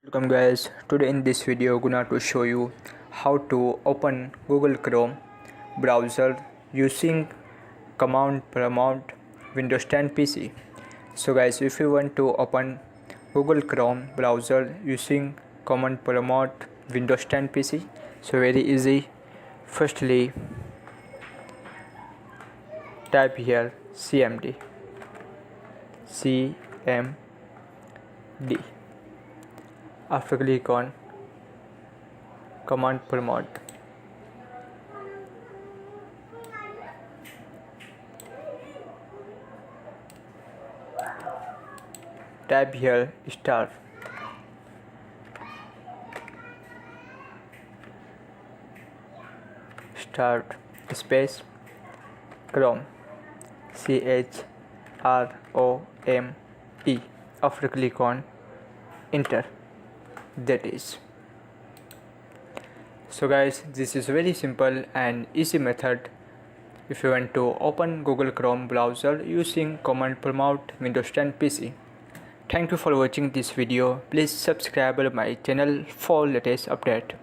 Welcome guys, today in this video gonna to show you how to open Google Chrome browser using command prompt Windows 10 PC. So guys, if you want to open Google Chrome browser using command prompt Windows 10 PC, so very easy. Firstly, type here cmd. After click on command prompt, type here start space Chrome CHROME. After click on enter. That is. So guys, this is very simple and easy method if you want to open Google Chrome browser using command prompt Windows 10 PC. Thank you for watching this video. Please subscribe my channel for latest update.